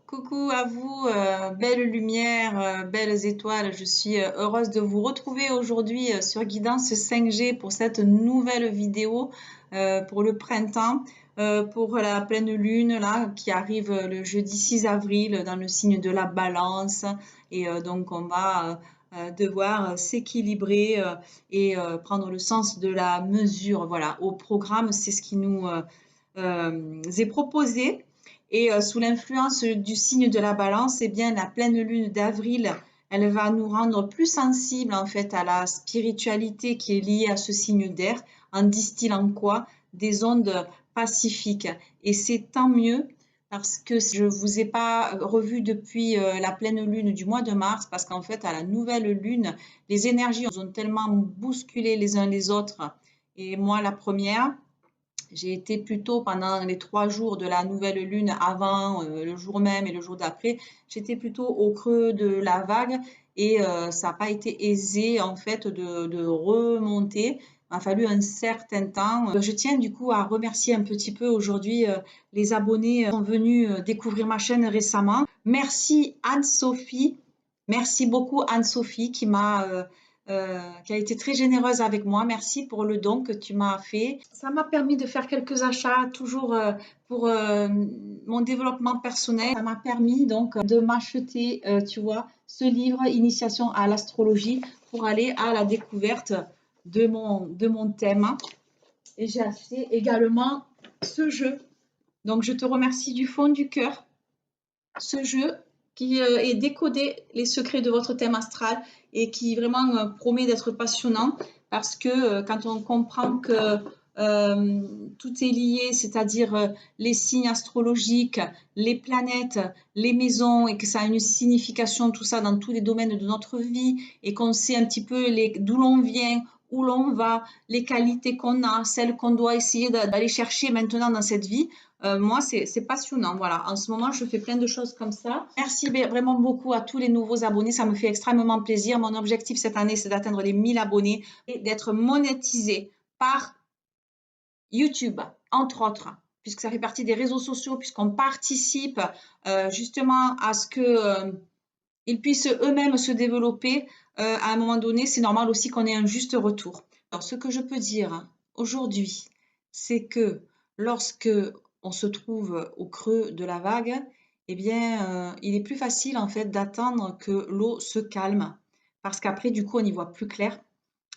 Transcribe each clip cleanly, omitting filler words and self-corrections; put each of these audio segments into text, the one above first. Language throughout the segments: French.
Coucou à vous, belle lumière, belles étoiles. Je suis heureuse de vous retrouver aujourd'hui sur Guidance 5G pour cette nouvelle vidéo pour le printemps, pour la pleine lune là qui arrive le jeudi 6 avril dans le signe de la Balance. Et donc on va devoir s'équilibrer et prendre le sens de la mesure. Voilà, au programme, c'est ce qui nous est proposé. Et sous l'influence du signe de la Balance, eh bien, la pleine lune d'avril, elle va nous rendre plus sensibles en fait à la spiritualité qui est liée à ce signe d'air, en distillant quoi? Des ondes pacifiques. Et c'est tant mieux parce que je ne vous ai pas revu depuis la pleine lune du mois de mars, parce qu'en fait, à la nouvelle lune, les énergies ont tellement bousculé les uns les autres. Et moi, la première, j'ai été plutôt pendant les 3 jours de la nouvelle lune avant, le jour même et le jour d'après, j'étais plutôt au creux de la vague et ça n'a pas été aisé en fait de remonter. Il m'a fallu un certain temps. Je tiens du coup à remercier un petit peu aujourd'hui les abonnés qui sont venus découvrir ma chaîne récemment. Merci Anne-Sophie. Merci beaucoup Anne-Sophie qui a été très généreuse avec moi. Merci pour le don que tu m'as fait. Ça m'a permis de faire quelques achats, toujours pour mon développement personnel. Ça m'a permis donc de m'acheter, tu vois, ce livre, Initiation à l'astrologie, pour aller à la découverte de mon thème. Et j'ai acheté également ce jeu. Donc, je te remercie du fond du cœur. Ce jeu qui est décoder les secrets de votre thème astral et qui vraiment promet d'être passionnant parce que quand on comprend que tout est lié, c'est-à-dire les signes astrologiques, les planètes, les maisons et que ça a une signification, tout ça dans tous les domaines de notre vie et qu'on sait un petit peu d'où l'on vient, où l'on va, les qualités qu'on a, celles qu'on doit essayer d'aller chercher maintenant dans cette vie. Moi, c'est passionnant. Voilà, en ce moment, je fais plein de choses comme ça. Merci vraiment beaucoup à tous les nouveaux abonnés. Ça me fait extrêmement plaisir. Mon objectif cette année, c'est d'atteindre les 1000 abonnés et d'être monétisé par YouTube, entre autres, puisque ça fait partie des réseaux sociaux, puisqu'on participe justement à ce que ils puissent eux-mêmes se développer à un moment donné. C'est normal aussi qu'on ait un juste retour. Alors, ce que je peux dire aujourd'hui, c'est que lorsque on se trouve au creux de la vague, eh bien, il est plus facile en fait d'attendre que l'eau se calme, parce qu'après, du coup, on y voit plus clair.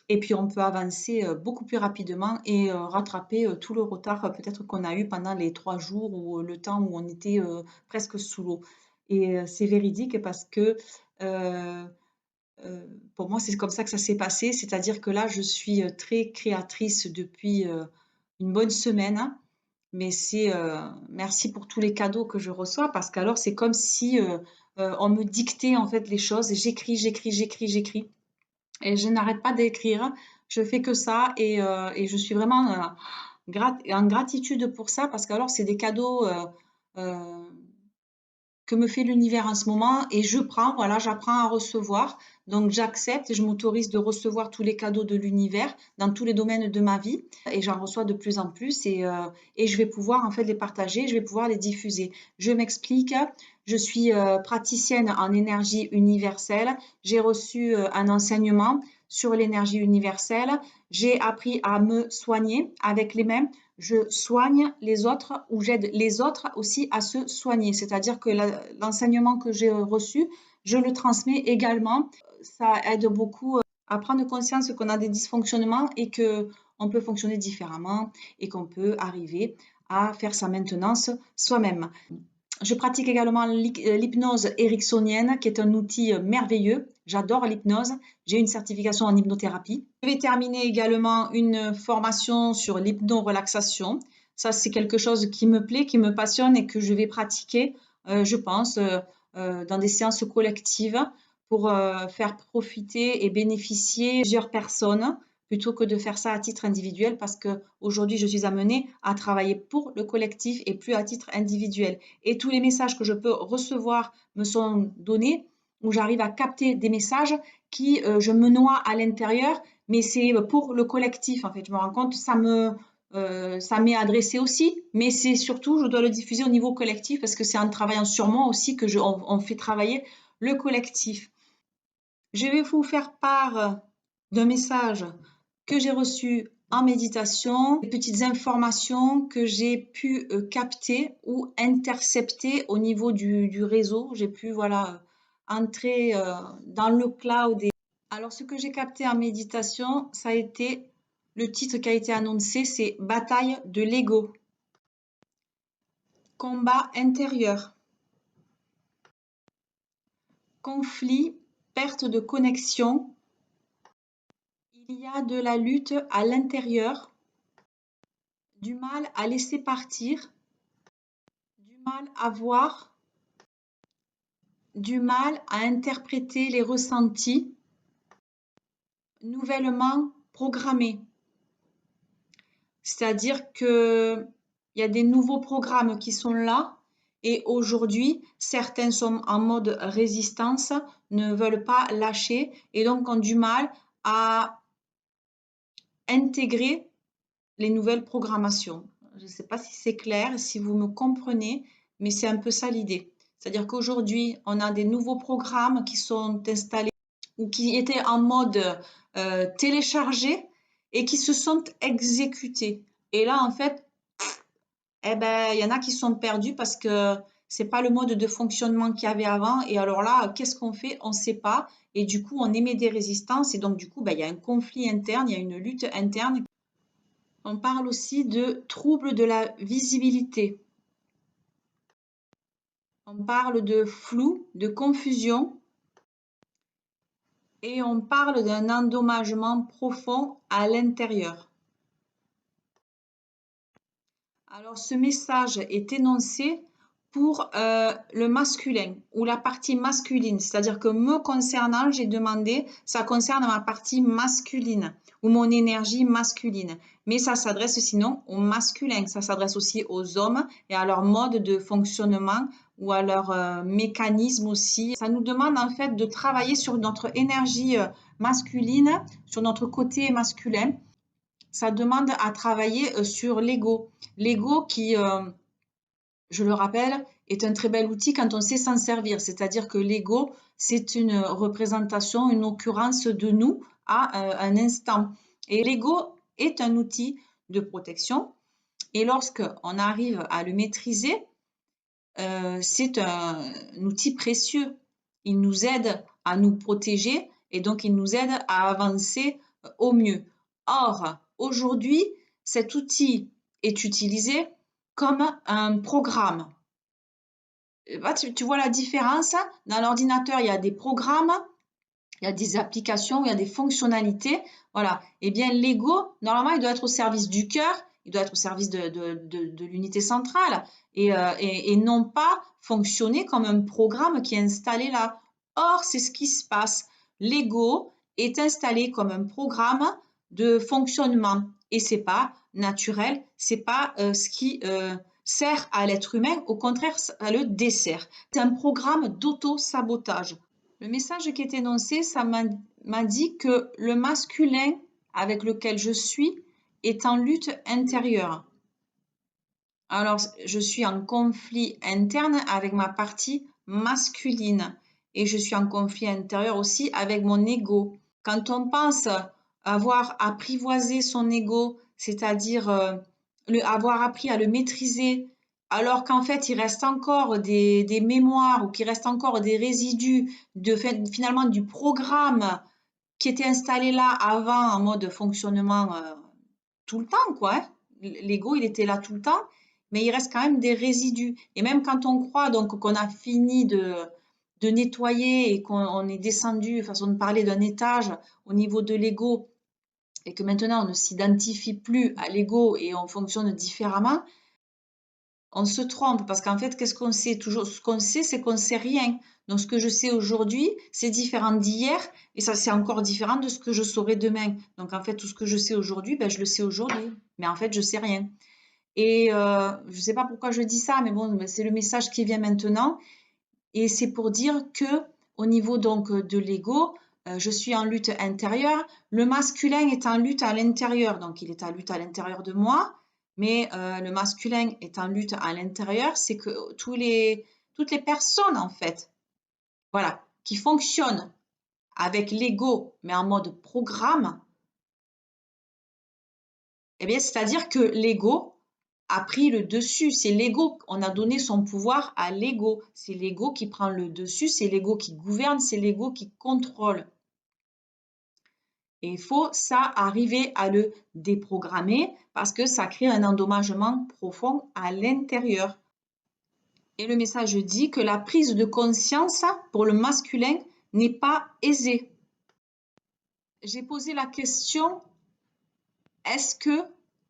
Et puis, on peut avancer beaucoup plus rapidement et rattraper tout le retard peut-être qu'on a eu pendant les 3 jours ou le temps où on était presque sous l'eau. Et c'est véridique parce que euh, pour moi, c'est comme ça que ça s'est passé. C'est-à-dire que là, je suis très créatrice depuis une bonne semaine. Mais c'est merci pour tous les cadeaux que je reçois parce qu'alors c'est comme si on me dictait en fait les choses. J'écris, j'écris, j'écris, j'écris. Et je n'arrête pas d'écrire. Je fais que ça et je suis vraiment en gratitude pour ça parce qu'alors c'est des cadeaux euh, que me fait l'univers en ce moment et je prends, voilà, j'apprends à recevoir. Donc j'accepte et je m'autorise de recevoir tous les cadeaux de l'univers dans tous les domaines de ma vie et j'en reçois de plus en plus et je vais pouvoir en fait les partager, je vais pouvoir les diffuser. Je m'explique, je suis praticienne en énergie universelle, j'ai reçu un enseignement sur l'énergie universelle, j'ai appris à me soigner avec les mêmes, je soigne les autres ou j'aide les autres aussi à se soigner. C'est-à-dire que l'enseignement que j'ai reçu, je le transmets également. Ça aide beaucoup à prendre conscience qu'on a des dysfonctionnements et qu'on peut fonctionner différemment et qu'on peut arriver à faire sa maintenance soi-même. Je pratique également l'hypnose ericksonienne, qui est un outil merveilleux. J'adore l'hypnose. J'ai une certification en hypnothérapie. Je vais terminer également une formation sur l'hypno-relaxation. Ça, c'est quelque chose qui me plaît, qui me passionne et que je vais pratiquer, je pense, dans des séances collectives pour faire profiter et bénéficier plusieurs personnes plutôt que de faire ça à titre individuel parce qu'aujourd'hui, je suis amenée à travailler pour le collectif et plus à titre individuel. Et tous les messages que je peux recevoir me sont donnés, où j'arrive à capter des messages qui, je me noie à l'intérieur, mais c'est pour le collectif, en fait. Je me rends compte, ça me ça m'est adressé aussi, mais c'est surtout, je dois le diffuser au niveau collectif parce que c'est en travaillant sur moi aussi que on fait travailler le collectif. Je vais vous faire part d'un message que j'ai reçu en méditation, des petites informations que j'ai pu capter ou intercepter au niveau du réseau. J'ai pu voilà, entrer dans le cloud. Alors, ce que j'ai capté en méditation, ça a été le titre qui a été annoncé, c'est Bataille de l'ego, combat intérieur, conflit, perte de connexion. Il y a de la lutte à l'intérieur, du mal à laisser partir, du mal à voir, du mal à interpréter les ressentis, nouvellement programmés. C'est-à-dire que il y a des nouveaux programmes qui sont là et aujourd'hui, certains sont en mode résistance, ne veulent pas lâcher et donc ont du mal à intégrer les nouvelles programmations. Je ne sais pas si c'est clair, si vous me comprenez, mais c'est un peu ça l'idée. C'est-à-dire qu'aujourd'hui, on a des nouveaux programmes qui sont installés ou qui étaient en mode téléchargé et qui se sont exécutés. Et là, en fait, eh ben, il y en a qui sont perdus parce que c'est pas le mode de fonctionnement qu'il y avait avant. Et alors là, qu'est-ce qu'on fait? On ne sait pas. Et du coup, on émet des résistances. Et donc, du coup, ben, il y a un conflit interne, il y a une lutte interne. On parle aussi de troubles de la visibilité. On parle de flou, de confusion. Et on parle d'un endommagement profond à l'intérieur. Alors, ce message est énoncé pour le masculin ou la partie masculine. C'est-à-dire que me concernant, j'ai demandé, ça concerne ma partie masculine ou mon énergie masculine. Mais ça s'adresse sinon au masculin. Ça s'adresse aussi aux hommes et à leur mode de fonctionnement ou à leur mécanisme aussi. Ça nous demande en fait de travailler sur notre énergie masculine, sur notre côté masculin. Ça demande à travailler sur l'ego. L'ego qui, je le rappelle, est un très bel outil quand on sait s'en servir. C'est-à-dire que l'ego, c'est une représentation, une occurrence de nous à un instant. Et l'ego est un outil de protection. Et lorsqu'on arrive à le maîtriser, c'est un outil précieux. Il nous aide à nous protéger et donc il nous aide à avancer au mieux. Or, aujourd'hui, cet outil est utilisé comme un programme. Tu vois la différence? Dans l'ordinateur, il y a des programmes, il y a des applications, il y a des fonctionnalités. Voilà. Eh bien, l'ego, normalement, il doit être au service du cœur, il doit être au service de l'unité centrale et non pas fonctionner comme un programme qui est installé là. Or, c'est ce qui se passe. L'ego est installé comme un programme de fonctionnement et c'est pas naturel, c'est pas ce qui sert à l'être humain, au contraire, ça le dessert. C'est un programme d'auto-sabotage. Le message qui est énoncé, ça m'a dit que le masculin avec lequel je suis est en lutte intérieure. Alors, je suis en conflit interne avec ma partie masculine et je suis en conflit intérieur aussi avec mon ego. Quand on pense avoir apprivoisé son ego, c'est-à-dire avoir appris à le maîtriser, alors qu'en fait, il reste encore des mémoires ou qu'il reste encore des résidus finalement du programme qui était installé là avant en mode fonctionnement tout le temps, quoi. Hein. L'ego, il était là tout le temps, mais il reste quand même des résidus. Et même quand on croit donc qu'on a fini de nettoyer et qu'on est descendu, façon de parler, d'un étage au niveau de l'ego, et que maintenant on ne s'identifie plus à l'ego et on fonctionne différemment, on se trompe parce qu'en fait, qu'est-ce qu'on sait toujours? Ce qu'on sait, c'est qu'on ne sait rien. Donc, ce que je sais aujourd'hui, c'est différent d'hier et ça, c'est encore différent de ce que je saurai demain. Donc, en fait, tout ce que je sais aujourd'hui, ben, je le sais aujourd'hui. Mais en fait, je sais rien. Et je ne sais pas pourquoi je dis ça, mais bon, ben, c'est le message qui vient maintenant. Et c'est pour dire que au niveau donc de l'ego, je suis en lutte intérieure. Le masculin est en lutte à l'intérieur, donc il est en lutte à l'intérieur de moi. Mais le masculin est en lutte à l'intérieur, c'est que toutes les personnes, en fait, voilà, qui fonctionnent avec l'ego, mais en mode programme, eh bien, c'est-à-dire que l'ego a pris le dessus. C'est l'ego, on a donné son pouvoir à l'ego. C'est l'ego qui prend le dessus, c'est l'ego qui gouverne, c'est l'ego qui contrôle. Et il faut ça arriver à le déprogrammer parce que ça crée un endommagement profond à l'intérieur. Et le message dit que la prise de conscience pour le masculin n'est pas aisée. J'ai posé la question, est-ce que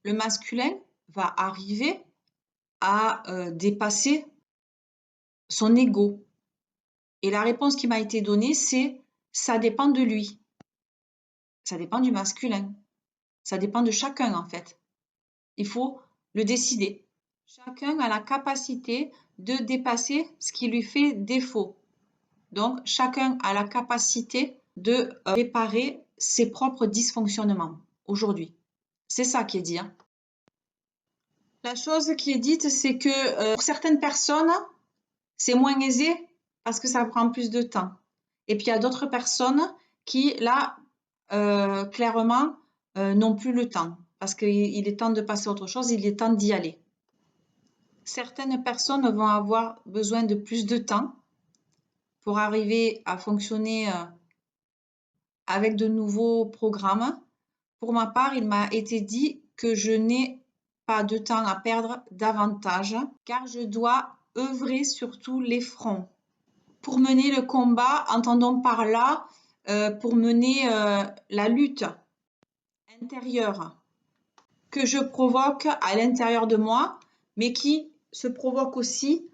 le masculin va arriver à dépasser son ego? Et la réponse qui m'a été donnée, c'est ça dépend de lui. Ça dépend du masculin. Ça dépend de chacun en fait. Il faut le décider. Chacun a la capacité de dépasser ce qui lui fait défaut. Donc, chacun a la capacité de réparer ses propres dysfonctionnements aujourd'hui. C'est ça qui est dit. Hein. La chose qui est dite, c'est que pour certaines personnes, c'est moins aisé parce que ça prend plus de temps. Et puis, il y a d'autres personnes qui, là, clairement, n'ont plus le temps parce qu'il est temps de passer à autre chose, il est temps d'y aller. Certaines personnes vont avoir besoin de plus de temps pour arriver à fonctionner avec de nouveaux programmes. Pour ma part, il m'a été dit que je n'ai pas de temps à perdre davantage car je dois œuvrer sur tous les fronts. Pour mener le combat, entendons par là, pour mener la lutte intérieure que je provoque à l'intérieur de moi, mais qui se provoque aussi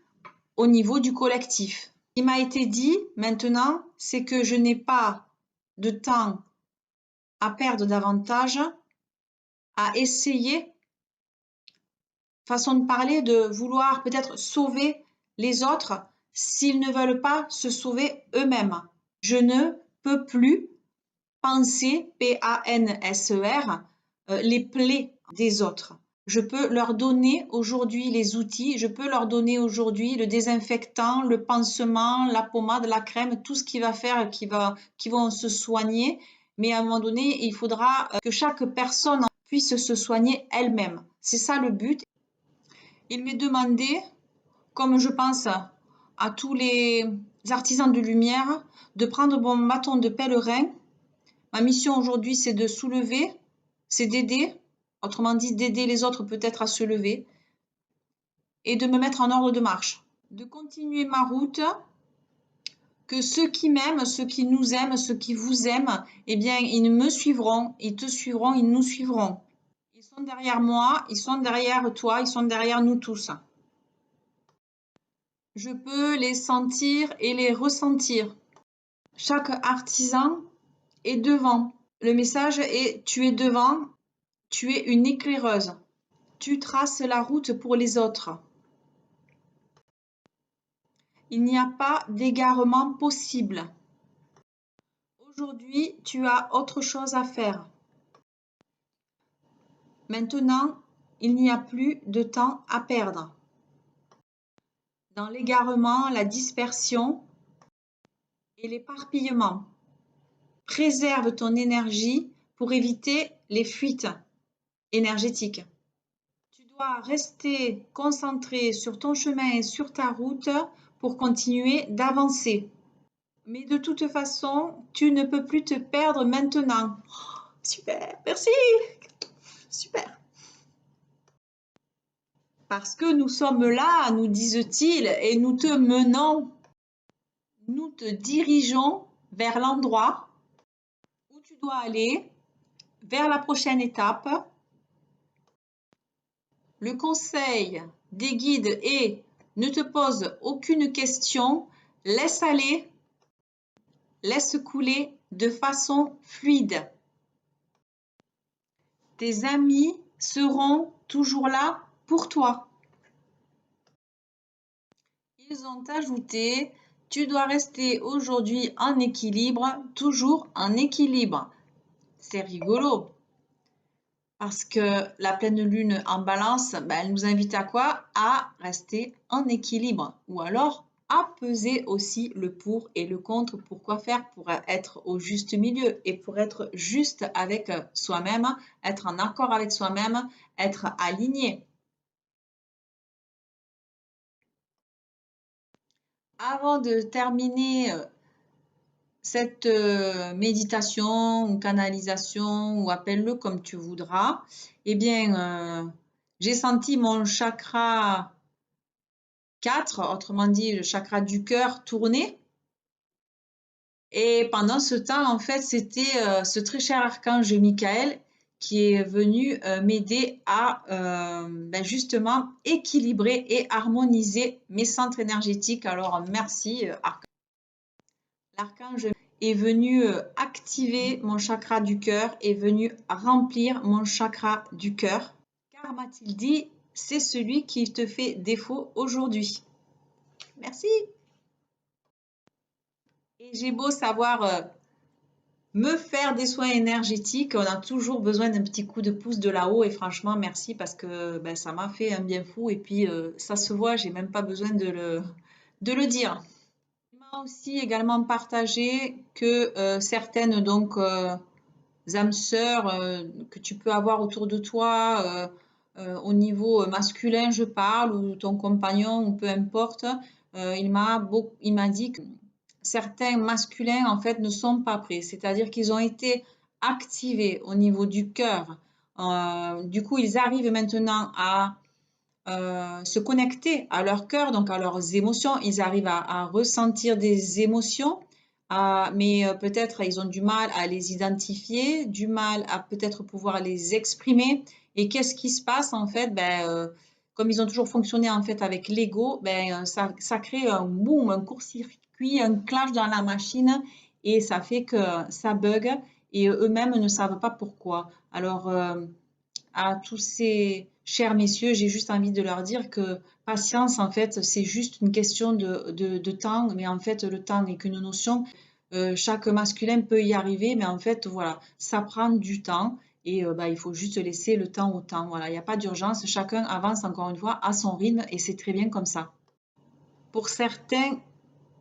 au niveau du collectif. Ce qui m'a été dit maintenant, c'est que je n'ai pas de temps à perdre davantage, à essayer, façon de parler, de vouloir peut-être sauver les autres s'ils ne veulent pas se sauver eux-mêmes. Je ne peux plus penser, P-A-N-S-E-R, les plaies des autres. Je peux leur donner aujourd'hui les outils, je peux leur donner aujourd'hui le désinfectant, le pansement, la pommade, la crème, tout ce qui va faire, qui vont se soigner. Mais à un moment donné, il faudra que chaque personne puisse se soigner elle-même. C'est ça le but. Il m'est demandé, comme je pense à tous les artisans de lumière, de prendre mon bâton de pèlerin. Ma mission aujourd'hui, c'est de soulever, c'est d'aider, autrement dit d'aider les autres peut-être à se lever et de me mettre en ordre de marche, de continuer ma route, que ceux qui m'aiment, ceux qui nous aiment, ceux qui vous aiment, eh bien, ils me suivront, ils te suivront, ils nous suivront. Ils sont derrière moi, ils sont derrière toi, ils sont derrière nous tous. Je peux les sentir et les ressentir. Chaque artisan est devant. Le message est tu es devant, tu es une éclaireuse. Tu traces la route pour les autres. Il n'y a pas d'égarement possible. Aujourd'hui, tu as autre chose à faire. Maintenant, il n'y a plus de temps à perdre. Dans l'égarement, la dispersion et l'éparpillement. Préserve ton énergie pour éviter les fuites énergétiques. Tu dois rester concentré sur ton chemin et sur ta route pour continuer d'avancer. Mais de toute façon, tu ne peux plus te perdre maintenant. Oh, super, merci. Super. Parce que nous sommes là, nous disent-ils, et nous te menons, nous te dirigeons vers l'endroit où tu dois aller, vers la prochaine étape. Le conseil des guides est ne te pose aucune question, laisse aller, laisse couler de façon fluide. Tes amis seront toujours là pour toi. Ils ont ajouté, tu dois rester aujourd'hui en équilibre, toujours en équilibre. C'est rigolo. Parce que la pleine lune en balance, ben, elle nous invite à quoi? À rester en équilibre ou alors à peser aussi le pour et le contre. Pourquoi faire? Pour être au juste milieu et pour être juste avec soi-même, être en accord avec soi-même, être aligné. Avant de terminer cette méditation ou canalisation ou appelle-le comme tu voudras, eh bien, j'ai senti mon chakra 4, autrement dit le chakra du cœur, tourner. Et pendant ce temps, en fait, c'était ce très cher archange Michael qui est venu m'aider à ben justement équilibrer et harmoniser mes centres énergétiques. Alors, merci, l'archange est venu activer mon chakra du cœur, est venu remplir mon chakra du cœur. Car m'a-t-il dit, c'est celui qui te fait défaut aujourd'hui. Merci. Et j'ai beau savoir me faire des soins énergétiques, on a toujours besoin d'un petit coup de pouce de là-haut. Et franchement, merci parce que ben, ça m'a fait un bien fou. Et puis, ça se voit, j'ai même pas besoin de le dire. Il m'a aussi également partagé que certaines donc âmes sœurs que tu peux avoir autour de toi, au niveau masculin, je parle, ou ton compagnon, ou peu importe, il m'a dit que certains masculins, en fait, ne sont pas prêts. C'est-à-dire qu'ils ont été activés au niveau du cœur. Du coup, ils arrivent maintenant à se connecter à leur cœur, donc à leurs émotions. Ils arrivent à ressentir des émotions, mais peut-être ils ont du mal à les identifier, du mal à peut-être pouvoir les exprimer. Et qu'est-ce qui se passe en fait? Ben, comme ils ont toujours fonctionné en fait avec l'ego, ben, ça crée un boom, un court-circuit, un clash dans la machine et ça fait que ça bug et eux-mêmes ne savent pas pourquoi. Alors, à tous ces chers messieurs, j'ai juste envie de leur dire que patience, en fait, c'est juste une question de temps, mais en fait, le temps n'est qu'une notion. Chaque masculin peut y arriver, mais en fait, voilà, ça prend du temps et bah, il faut juste laisser le temps au temps. Voilà, il n'y a pas d'urgence, chacun avance encore une fois à son rythme et c'est très bien comme ça. Pour certains,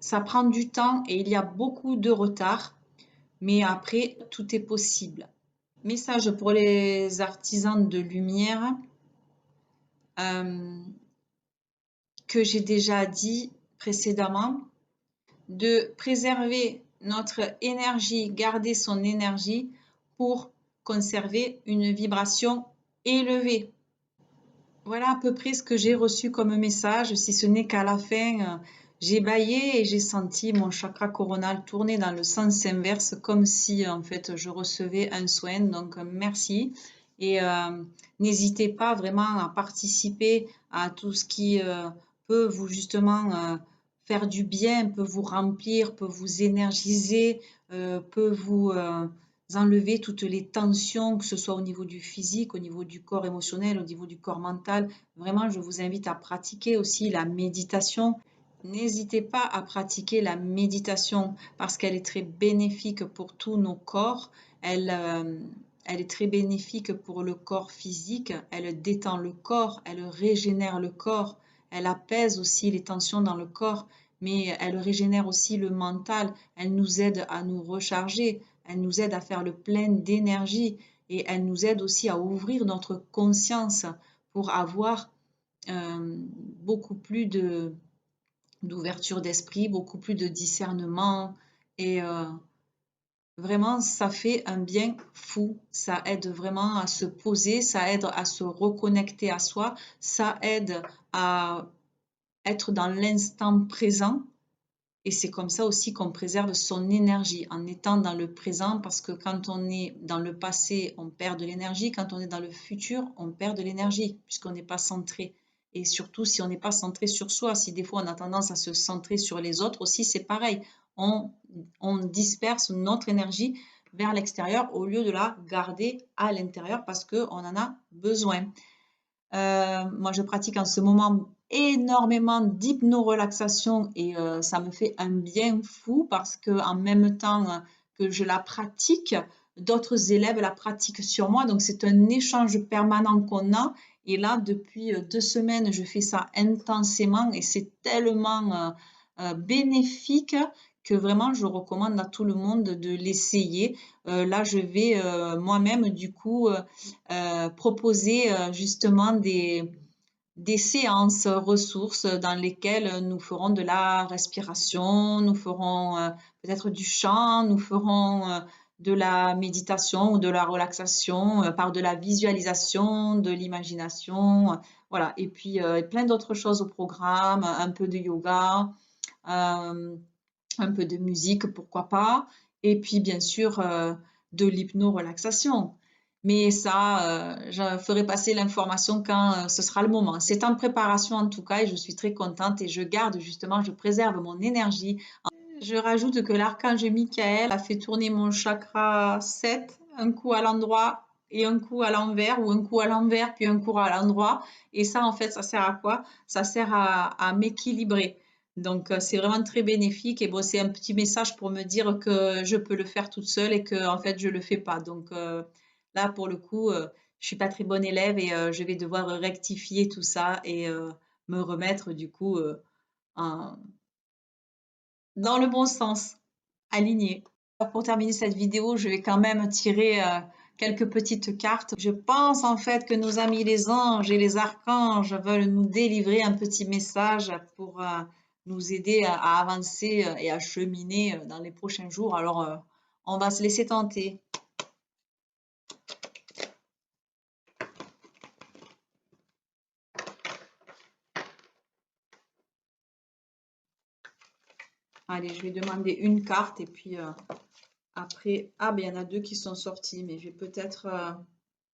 ça prend du temps et il y a beaucoup de retard, mais après, tout est possible. Message pour les artisans de lumière. euh, que j'ai déjà dit précédemment, de préserver notre énergie, garder son énergie pour conserver une vibration élevée. Voilà à peu près ce que j'ai reçu comme message, si ce n'est qu'à la fin, j'ai bâillé et j'ai senti mon chakra coronal tourner dans le sens inverse, comme si en fait je recevais un soin. Donc merci et n'hésitez pas vraiment à participer à tout ce qui peut vous justement faire du bien, peut vous remplir, peut vous énergiser, peut vous enlever toutes les tensions, que ce soit au niveau du physique, au niveau du corps émotionnel, au niveau du corps mental. Vraiment, je vous invite à pratiquer aussi la méditation. N'hésitez pas à pratiquer la méditation parce qu'elle est très bénéfique pour tous nos corps. Elle est très bénéfique pour le corps physique. Elle détend le corps, elle régénère le corps, elle apaise aussi les tensions dans le corps, mais elle régénère aussi le mental. Elle nous aide à nous recharger, elle nous aide à faire le plein d'énergie et elle nous aide aussi à ouvrir notre conscience pour avoir beaucoup plus d'ouverture d'esprit, beaucoup plus de discernement et vraiment ça fait un bien fou. Ça aide vraiment à se poser, ça aide à se reconnecter à soi, ça aide à être dans l'instant présent. Et c'est comme ça aussi qu'on préserve son énergie, en étant dans le présent, parce que quand on est dans le passé, on perd de l'énergie. Quand on est dans le futur, on perd de l'énergie, puisqu'on n'est pas centré. Et surtout, si on n'est pas centré sur soi, si des fois on a tendance à se centrer sur les autres aussi, c'est pareil. On, on disperse notre énergie vers l'extérieur au lieu de la garder à l'intérieur parce qu'on en a besoin. Moi, je pratique en ce moment énormément d'hypno-relaxation et ça me fait un bien fou parce que en même temps que je la pratique, d'autres élèves la pratiquent sur moi. Donc, c'est un échange permanent qu'on a. Et là, depuis 2 semaines, je fais ça intensément et c'est tellement bénéfique que vraiment, je recommande à tout le monde de l'essayer. Là, je vais moi-même, du coup, proposer justement des séances ressources dans lesquelles nous ferons de la respiration, nous ferons peut-être du chant, nous ferons de la méditation ou de la relaxation par de la visualisation, de l'imagination, voilà. Et puis plein d'autres choses au programme, un peu de yoga, un peu de musique, pourquoi pas, et puis bien sûr de l'hypno-relaxation. Mais ça, je ferai passer l'information quand ce sera le moment. C'est en préparation en tout cas et je suis très contente et je garde justement, je préserve mon énergie. Je rajoute que l'archange Michael a fait tourner mon chakra 7, un coup à l'endroit et un coup à l'envers, ou un coup à l'envers puis un coup à l'endroit. Et ça, en fait, ça sert à quoi? Ça sert à m'équilibrer. Donc, c'est vraiment très bénéfique. Et bon, c'est un petit message pour me dire que je peux le faire toute seule et que, en fait, je le fais pas. Donc, là, pour le coup, je suis pas très bonne élève et je vais devoir rectifier tout ça et me remettre, du coup, en, dans le bon sens, aligné. Pour terminer cette vidéo, je vais quand même tirer quelques petites cartes. Je pense en fait que nos amis les anges et les archanges veulent nous délivrer un petit message pour nous aider à avancer et à cheminer dans les prochains jours. Alors, on va se laisser tenter. Allez, je vais demander une carte et puis après... Ah, ben il y en a deux qui sont sortis, mais je vais peut-être...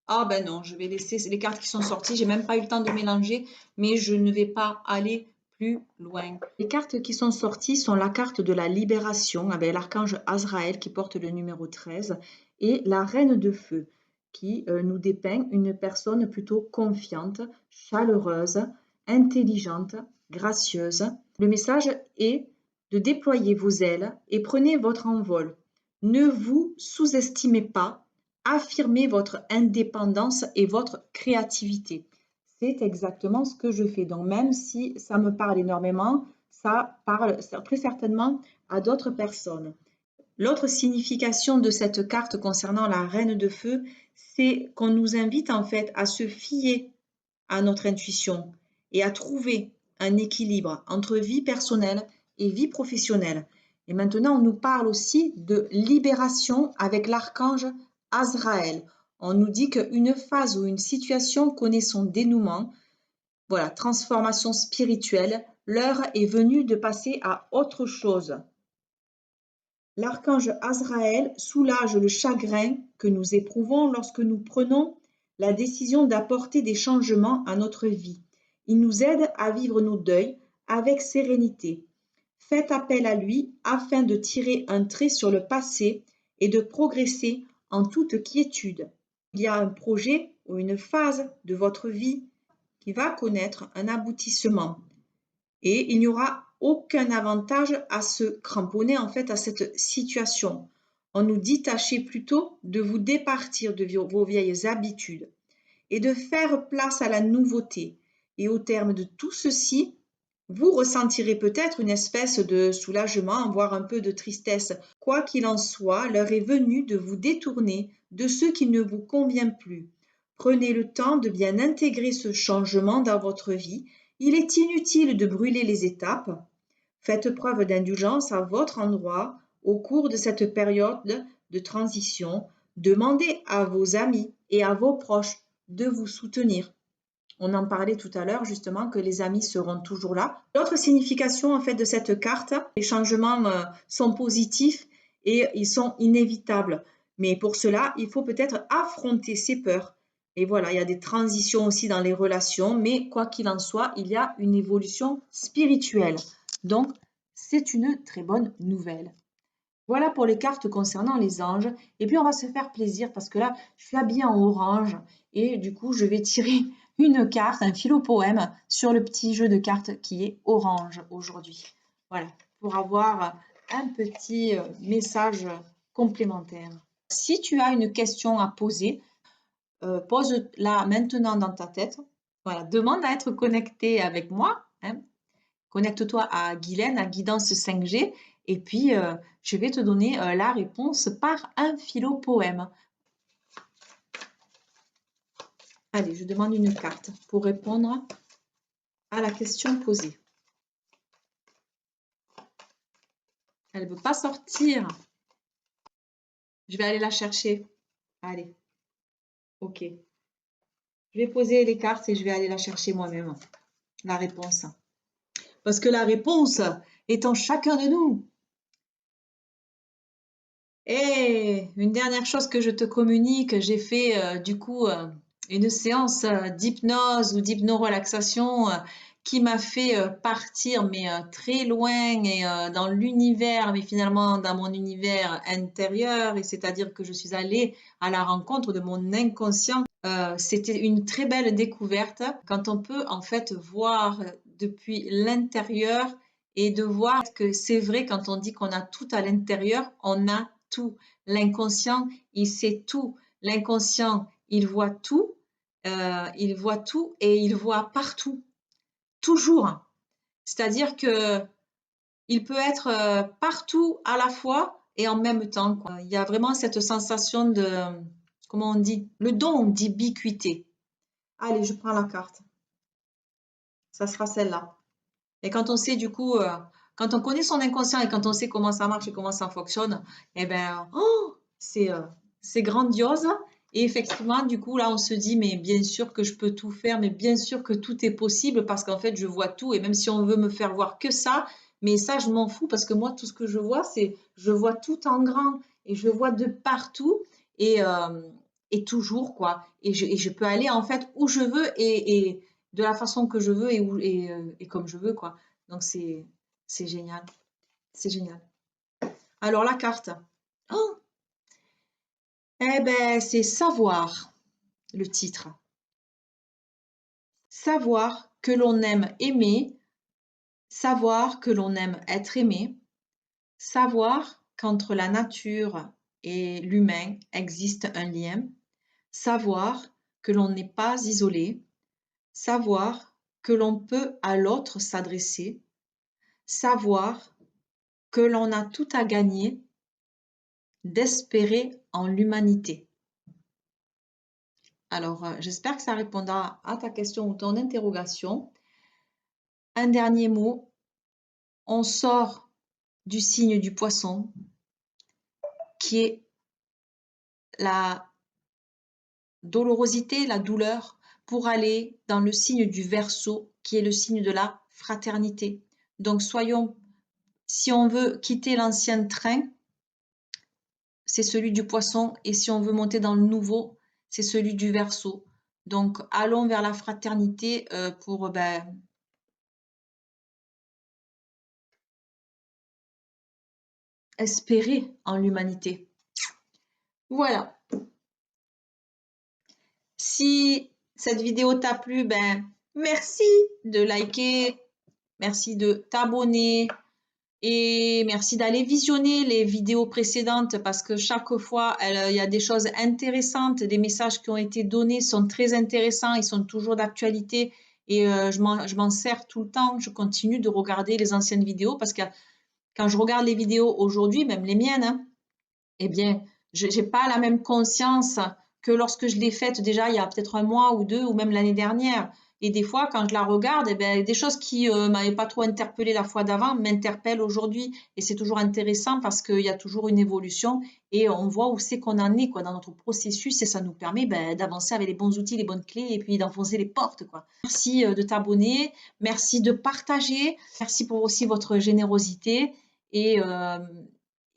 Ah ben non, je vais laisser les cartes qui sont sorties. J'ai même pas eu le temps de mélanger, mais je ne vais pas aller plus loin. Les cartes qui sont sorties sont la carte de la libération avec l'archange Azraël qui porte le numéro 13 et la reine de feu qui nous dépeint une personne plutôt confiante, chaleureuse, intelligente, gracieuse. Le message est de déployer vos ailes et prenez votre envol. Ne vous sous-estimez pas. Affirmez votre indépendance et votre créativité. C'est exactement ce que je fais. Donc, même si ça me parle énormément, ça parle très certainement à d'autres personnes. L'autre signification de cette carte concernant la reine de feu, c'est qu'on nous invite en fait à se fier à notre intuition et à trouver un équilibre entre vie personnelle et vie professionnelle. Et maintenant, on nous parle aussi de libération avec l'archange Azraël. On nous dit qu'une phase ou une situation connaît son dénouement. Voilà, transformation spirituelle. L'heure est venue de passer à autre chose. L'archange Azraël soulage le chagrin que nous éprouvons lorsque nous prenons la décision d'apporter des changements à notre vie. Il nous aide à vivre nos deuils avec sérénité. Faites appel à lui afin de tirer un trait sur le passé et de progresser en toute quiétude. Il y a un projet ou une phase de votre vie qui va connaître un aboutissement et il n'y aura aucun avantage à se cramponner en fait à cette situation. On nous dit tâchez plutôt de vous départir de vos vieilles habitudes et de faire place à la nouveauté. Et au terme de tout ceci, vous ressentirez peut-être une espèce de soulagement, voire un peu de tristesse. Quoi qu'il en soit, l'heure est venue de vous détourner de ce qui ne vous convient plus. Prenez le temps de bien intégrer ce changement dans votre vie. Il est inutile de brûler les étapes. Faites preuve d'indulgence à votre endroit au cours de cette période de transition. Demandez à vos amis et à vos proches de vous soutenir. On en parlait tout à l'heure justement que les amis seront toujours là. L'autre signification en fait de cette carte, les changements sont positifs et ils sont inévitables. Mais pour cela, il faut peut-être affronter ses peurs. Et voilà, il y a des transitions aussi dans les relations, mais quoi qu'il en soit, il y a une évolution spirituelle. Donc, c'est une très bonne nouvelle. Voilà pour les cartes concernant les anges. Et puis, on va se faire plaisir parce que là, je suis habillée en orange et du coup, je vais tirer une carte, un philopoème sur le petit jeu de cartes qui est orange aujourd'hui. Voilà, pour avoir un petit message complémentaire. Si tu as une question à poser, pose-la maintenant dans ta tête. Voilà, demande à être connecté avec moi, hein. Connecte-toi à Guylaine, à Guidance 5G, et puis je vais te donner la réponse par un philo-poème. Allez, je demande une carte pour répondre à la question posée. Elle ne veut pas sortir. Je vais aller la chercher. Allez, ok. Je vais poser les cartes et je vais aller la chercher moi-même, la réponse. Parce que la réponse est en chacun de nous. Et une dernière chose que je te communique, j'ai fait du coup une séance d'hypnose ou d'hypnorelaxation qui m'a fait partir mais très loin et dans l'univers, mais finalement dans mon univers intérieur. Et c'est-à-dire que je suis allée à la rencontre de mon inconscient. C'était une très belle découverte quand on peut en fait voir depuis l'intérieur et de voir que c'est vrai quand on dit qu'on a tout à l'intérieur, on a tout. L'inconscient, il sait tout. L'inconscient, il voit tout et il voit partout, toujours. C'est-à-dire que il peut être partout à la fois et en même temps, quoi. Il y a vraiment cette sensation de, comment on dit, le don d'ubiquité. Allez, je prends la carte. Ça sera celle-là. Et quand on sait du coup, quand on connaît son inconscient et quand on sait comment ça marche et comment ça fonctionne, eh ben, oh, c'est grandiose. Et effectivement, du coup, là, on se dit, mais bien sûr que je peux tout faire, mais bien sûr que tout est possible parce qu'en fait, je vois tout. Et même si on veut me faire voir que ça, mais ça, je m'en fous parce que moi, tout ce que je vois, c'est, je vois tout en grand et je vois de partout et, euh, et toujours, quoi. Et je peux aller en fait où je veux et de la façon que je veux et comme je veux, quoi. Donc, c'est génial. C'est génial. Alors, la carte. Oh, eh ben, c'est savoir, le titre. Savoir que l'on aime aimer, savoir que l'on aime être aimé, savoir qu'entre la nature et l'humain existe un lien, savoir que l'on n'est pas isolé, savoir que l'on peut à l'autre s'adresser, savoir que l'on a tout à gagner d'espérer en l'humanité. Alors, j'espère que ça répondra à ta question ou ton interrogation. Un dernier mot, on sort du signe du poisson, qui est la dolorosité, la douleur, pour aller dans le signe du Verseau, qui est le signe de la fraternité. Donc, soyons, si on veut quitter l'ancien train, c'est celui du poisson, et si on veut monter dans le nouveau, c'est celui du Verseau. Donc, allons vers la fraternité pour espérer en l'humanité. Voilà. Si cette vidéo t'a plu, merci de liker, merci de t'abonner et merci d'aller visionner les vidéos précédentes parce que chaque fois, il y a des choses intéressantes, des messages qui ont été donnés sont très intéressants, ils sont toujours d'actualité et je m'en sers tout le temps. Je continue de regarder les anciennes vidéos parce que quand je regarde les vidéos aujourd'hui, même les miennes, hein, eh bien, je n'ai pas la même conscience que lorsque je l'ai faite déjà il y a peut-être un mois ou deux ou même l'année dernière. Et des fois, quand je la regarde, eh bien, des choses qui ne m'avaient pas trop interpellée la fois d'avant m'interpellent aujourd'hui. Et c'est toujours intéressant parce qu'il y a toujours une évolution et on voit où c'est qu'on en est quoi, dans notre processus et ça nous permet d'avancer avec les bons outils, les bonnes clés et puis d'enfoncer les portes, quoi. Merci de t'abonner, merci de partager, merci pour aussi votre générosité et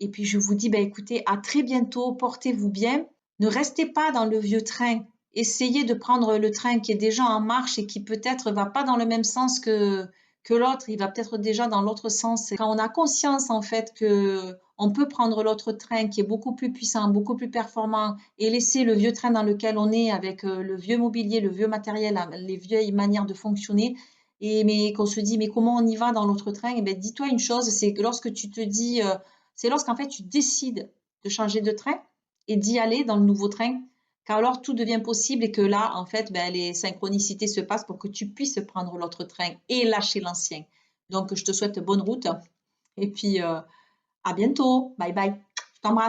et puis je vous dis, écoutez, à très bientôt, portez-vous bien. Ne restez pas dans le vieux train. Essayez de prendre le train qui est déjà en marche et qui peut-être va pas dans le même sens que l'autre. Il va peut-être déjà dans l'autre sens. Quand on a conscience en fait que on peut prendre l'autre train qui est beaucoup plus puissant, beaucoup plus performant et laisser le vieux train dans lequel on est avec le vieux mobilier, le vieux matériel, les vieilles manières de fonctionner. Et mais qu'on se dit mais comment on y va dans l'autre train? Et bien dis-toi une chose, c'est que lorsque tu te dis c'est lorsqu'en fait tu décides de changer de train et d'y aller dans le nouveau train, car alors tout devient possible et que là, en fait, ben, les synchronicités se passent pour que tu puisses prendre l'autre train et lâcher l'ancien. Donc, je te souhaite bonne route et puis à bientôt. Bye bye. Je t'embrasse.